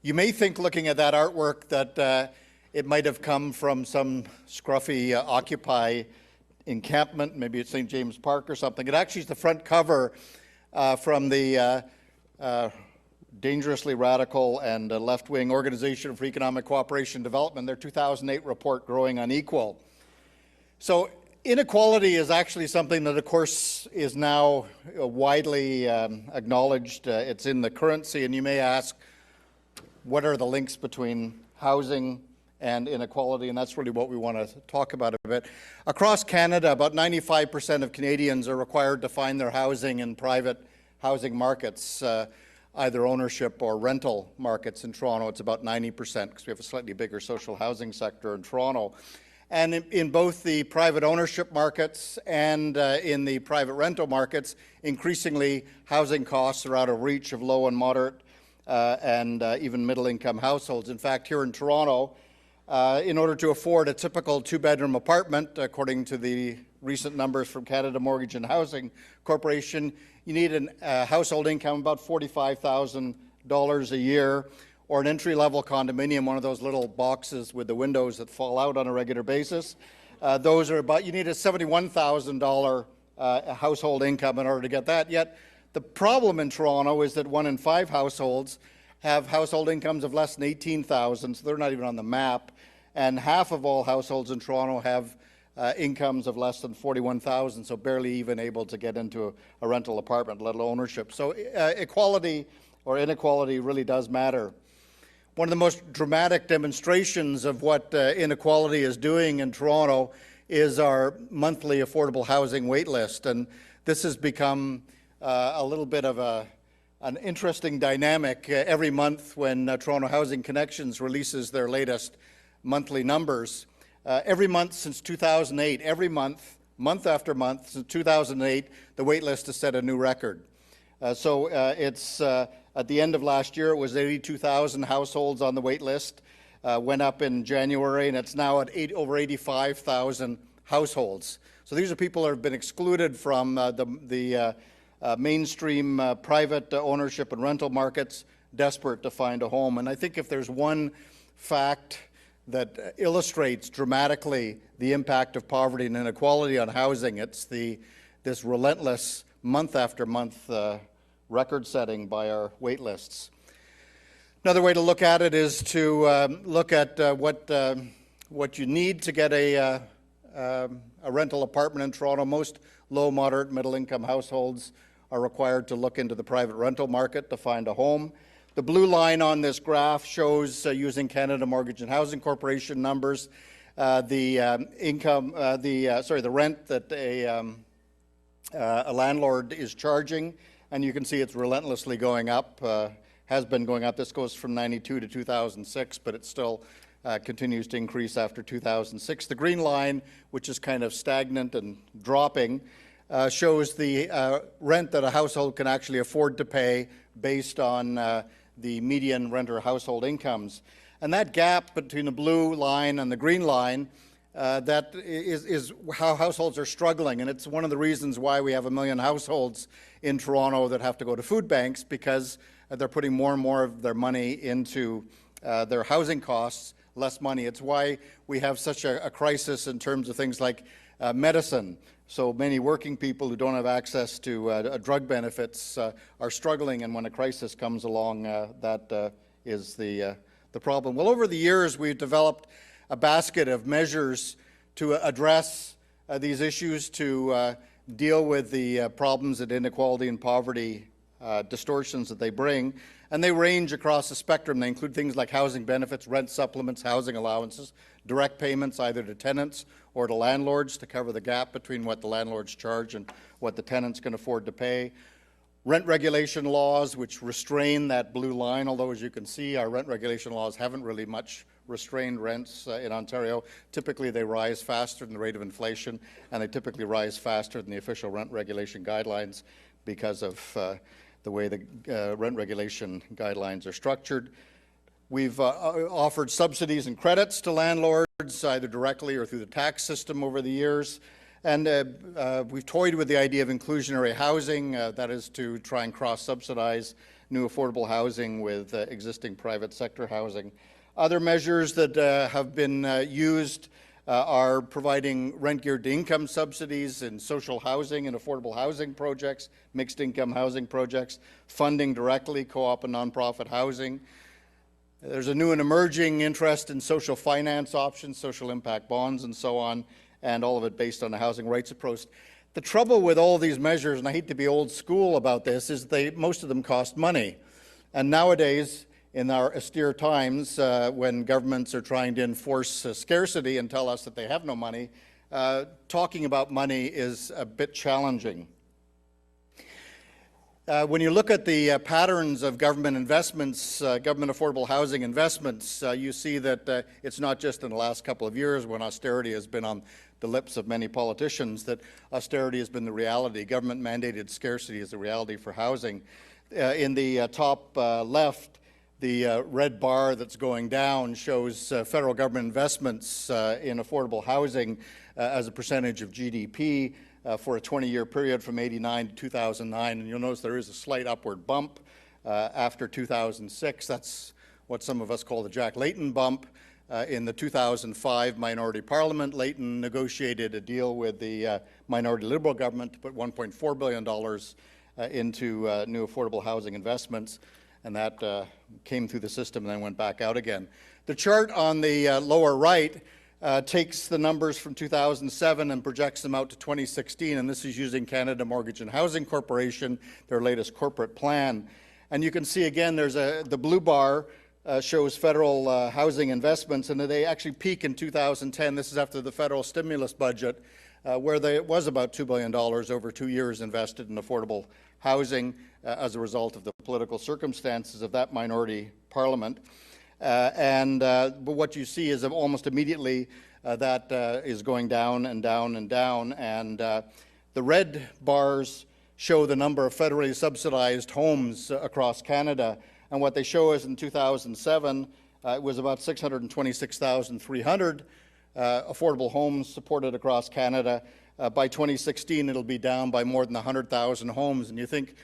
You may think, looking at that artwork, that it might have come from some scruffy Occupy encampment, maybe at St. James Park or something. It actually is the front cover from the dangerously radical and left-wing Organization for Economic Cooperation and Development, their 2008 report, Growing Unequal. So inequality is actually something that, of course, is now widely acknowledged. It's in the currency, and you may ask, what are the links between housing and inequality? And that's really what we want to talk about a bit. Across Canada, about 95% of Canadians are required to find their housing in private housing markets, either ownership or rental markets. In Toronto, it's about 90% because we have a slightly bigger social housing sector in Toronto. And in both the private ownership markets and in the private rental markets, increasingly housing costs are out of reach of low and moderate and even middle-income households. In fact, here in Toronto, in order to afford a typical two-bedroom apartment, according to the recent numbers from Canada Mortgage and Housing Corporation, you need a household income about $45,000 a year, or an entry-level condominium, one of those little boxes with the windows that fall out on a regular basis. Those are about, you need a $71,000 household income in order to get that. Yet the problem in Toronto is that 1 in 5 households have household incomes of less than $18,000, so they're not even on the map. And half of all households in Toronto have incomes of less than $41,000, so barely even able to get into a rental apartment, let alone ownership. So equality or inequality really does matter. One of the most dramatic demonstrations of what inequality is doing in Toronto is our monthly affordable housing wait list. And this has become a little bit of an interesting dynamic every month when Toronto Housing Connections releases their latest monthly numbers. Every month since 2008, every month, month after month, since 2008, the wait list has set a new record. It's at the end of last year, it was 82,000 households on the wait list, went up in January, and it's now at over 85,000 households. So these are people that have been excluded from the mainstream private ownership and rental markets, desperate to find a home. And I think if there's one fact that illustrates dramatically the impact of poverty and inequality on housing, it's this relentless month after month record setting by our wait lists. Another way to look at it is to look at what you need to get a rental apartment in Toronto. Most low, moderate, middle-income households are required to look into the private rental market to find a home. The blue line on this graph shows, using Canada Mortgage and Housing Corporation numbers, the rent that a landlord is charging, and you can see it's relentlessly going up, has been going up. This goes from 92 to 2006, but it still continues to increase after 2006. The green line, which is kind of stagnant and dropping, shows the rent that a household can actually afford to pay based on the median renter household incomes. And that gap between the blue line and the green line, that is how households are struggling. And it's one of the reasons why we have 1 million households in Toronto that have to go to food banks, because they're putting more and more of their money into their housing costs, less money. It's why we have such a crisis in terms of things like medicine. So many working people who don't have access to drug benefits are struggling, and when a crisis comes along, that is the problem. Well, over the years, we've developed a basket of measures to address these issues, to deal with the problems that inequality and poverty distortions that they bring. And they range across the spectrum. They include things like housing benefits, rent supplements, housing allowances, direct payments either to tenants or to landlords to cover the gap between what the landlords charge and what the tenants can afford to pay. Rent regulation laws, which restrain that blue line, although as you can see, our rent regulation laws haven't really much restrained rents in Ontario. Typically, they rise faster than the rate of inflation, and they typically rise faster than the official rent regulation guidelines because of the way the rent regulation guidelines are structured. We've offered subsidies and credits to landlords, either directly or through the tax system over the years. And we've toyed with the idea of inclusionary housing, that is to try and cross-subsidize new affordable housing with existing private sector housing. Other measures that have been used are providing rent-geared income subsidies in social housing and affordable housing projects, mixed income housing projects, funding directly co-op and nonprofit housing. There's a new and emerging interest in social finance options, social impact bonds, and so on, and all of it based on a housing rights approach. The trouble with all these measures, and I hate to be old school about this, is most of them cost money. And nowadays, in our austere times, when governments are trying to enforce scarcity and tell us that they have no money, talking about money is a bit challenging. When you look at the patterns of government investments, government affordable housing investments, you see that it's not just in the last couple of years when austerity has been on the lips of many politicians, that austerity has been the reality. Government mandated scarcity is the reality for housing. In the top left, the red bar that's going down shows federal government investments in affordable housing as a percentage of GDP for a 20-year period from 89 to 2009. And you'll notice there is a slight upward bump after 2006. That's what some of us call the Jack Layton bump. In the 2005 Minority Parliament, Layton negotiated a deal with the minority Liberal government to put $1.4 billion into new affordable housing investments. And that came through the system and then went back out again. The chart on the lower right takes the numbers from 2007 and projects them out to 2016, and this is using Canada Mortgage and Housing Corporation, their latest corporate plan. And you can see again, the blue bar shows federal housing investments, and they actually peak in 2010. This is after the federal stimulus budget, where it was about $2 billion over 2 years invested in affordable housing as a result of the political circumstances of that minority parliament. But what you see is almost immediately that is going down and down and down. And the red bars show the number of federally subsidized homes across Canada. And what they show is in 2007, it was about 626,300 affordable homes supported across Canada. By 2016, it'll be down by more than 100,000 homes. And you think,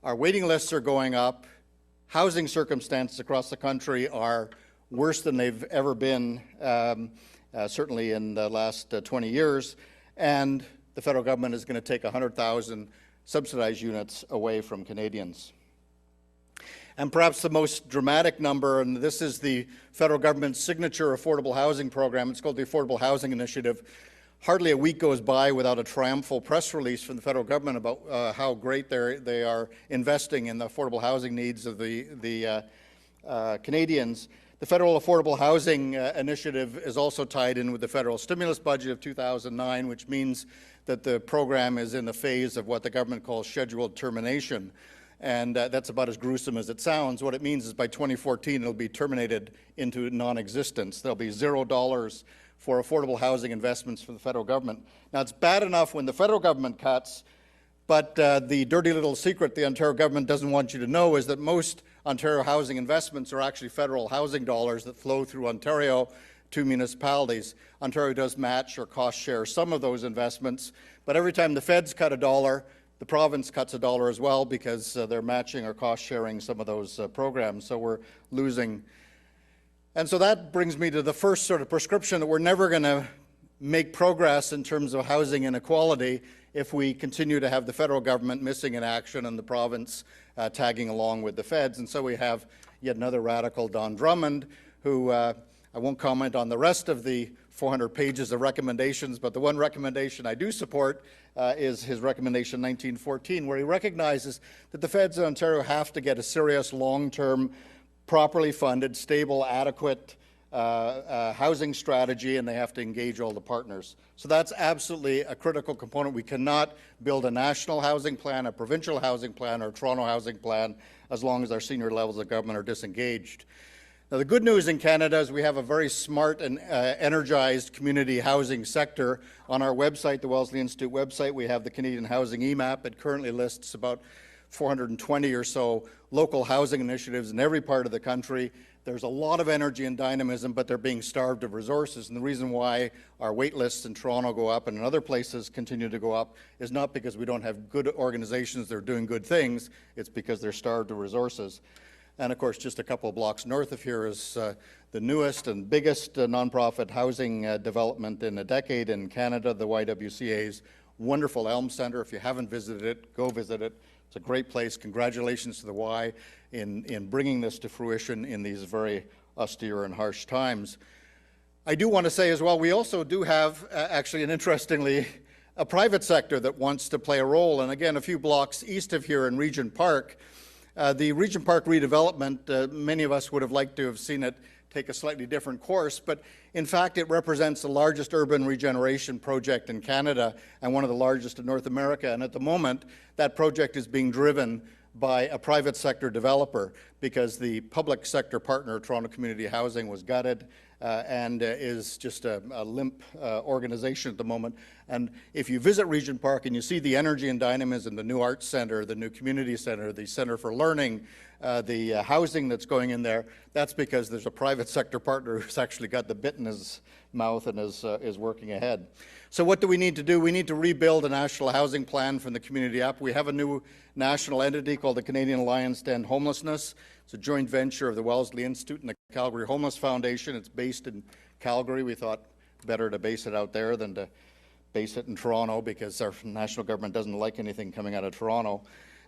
our waiting lists are going up, housing circumstances across the country are worse than they've ever been, certainly in the last 20 years, and the federal government is going to take 100,000 subsidized units away from Canadians. And perhaps the most dramatic number, and this is the federal government's signature affordable housing program, it's called the Affordable Housing Initiative. Hardly a week goes by without a triumphal press release from the federal government about how great they are investing in the affordable housing needs of the Canadians. The Federal Affordable Housing Initiative is also tied in with the federal stimulus budget of 2009, which means that the program is in the phase of what the government calls scheduled termination. And that's about as gruesome as it sounds. What it means is by 2014, it'll be terminated into non-existence. There'll be $0 for affordable housing investments for the federal government. Now, it's bad enough when the federal government cuts, but the dirty little secret the Ontario government doesn't want you to know is that most Ontario housing investments are actually federal housing dollars that flow through Ontario to municipalities. Ontario does match or cost share some of those investments, but every time the feds cut a dollar, the province cuts a dollar as well because they're matching or cost sharing some of those programs, so we're losing. And so that brings me to the first sort of prescription that we're never going to make progress in terms of housing inequality if we continue to have the federal government missing in action and the province tagging along with the feds. And so we have yet another radical, Don Drummond, who I won't comment on the rest of the 400 pages of recommendations, but the one recommendation I do support is his recommendation 1914, where he recognizes that the feds in Ontario have to get a serious long-term, properly funded, stable, adequate housing strategy, and they have to engage all the partners. So that's absolutely a critical component. We cannot build a national housing plan, a provincial housing plan, or a Toronto housing plan as long as our senior levels of government are disengaged. Now, the good news in Canada is we have a very smart and energized community housing sector. On our website, the Wellesley Institute website, we have the Canadian Housing EMAP. It currently lists about 420 or so local housing initiatives in every part of the country. There's a lot of energy and dynamism, but they're being starved of resources. And the reason why our wait lists in Toronto go up and in other places continue to go up is not because we don't have good organizations that are doing good things, it's because they're starved of resources. And of course, just a couple of blocks north of here is the newest and biggest nonprofit housing development in a decade in Canada, the YWCA's wonderful Elm Centre. If you haven't visited it, go visit it. It's a great place. Congratulations to the Y in bringing this to fruition in these very austere and harsh times. I do want to say as well, we also do have, actually and interestingly, a private sector that wants to play a role. And again, a few blocks east of here in Regent Park, the Regent Park redevelopment, many of us would have liked to have seen it take a slightly different course, but in fact it represents the largest urban regeneration project in Canada and one of the largest in North America. And at the moment, that project is being driven by a private sector developer because the public sector partner, Toronto Community Housing, was gutted and is just a limp organization at the moment. And if you visit Regent Park and you see the energy and dynamism, the new arts center, the new community center, the center for learning, the housing that's going in there, that's because there's a private sector partner who's actually got the bit in his mouth and is working ahead. So what do we need to do? We need to rebuild a national housing plan from the community up. We have a new national entity called the Canadian Alliance to End Homelessness. It's a joint venture of the Wellesley Institute and the Calgary Homeless Foundation. It's based in Calgary. We thought better to base it out there than to base it in Toronto because our national government doesn't like anything coming out of Toronto.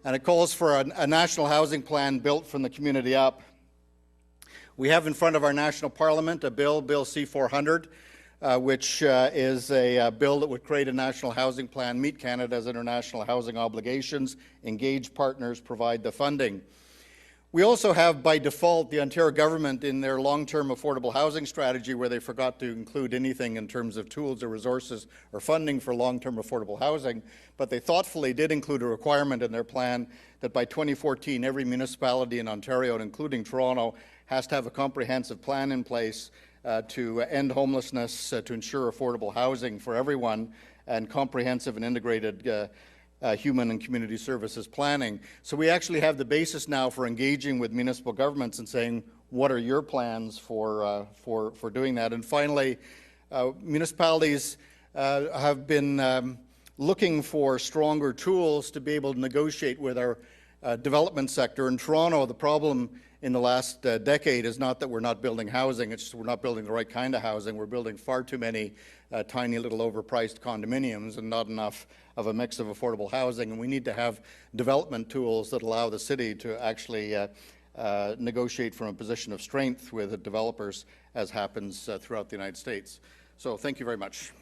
And it calls for a national housing plan built from the community up. We have in front of our national parliament a bill, Bill C-400, which is a bill that would create a national housing plan, meet Canada's international housing obligations, engage partners, provide the funding. We also have, by default, the Ontario government in their long-term affordable housing strategy where they forgot to include anything in terms of tools or resources or funding for long-term affordable housing, but they thoughtfully did include a requirement in their plan that by 2014, every municipality in Ontario, including Toronto, has to have a comprehensive plan in place to end homelessness, to ensure affordable housing for everyone, and comprehensive and integrated human and community services planning. So we actually have the basis now for engaging with municipal governments and saying, what are your plans for doing that? And finally, municipalities have been looking for stronger tools to be able to negotiate with our development sector. In Toronto, the problem in the last decade is not that we're not building housing, it's just we're not building the right kind of housing. We're building far too many tiny little overpriced condominiums and not enough of a mix of affordable housing. And we need to have development tools that allow the city to actually negotiate from a position of strength with the developers, as happens throughout the United States. So thank you very much.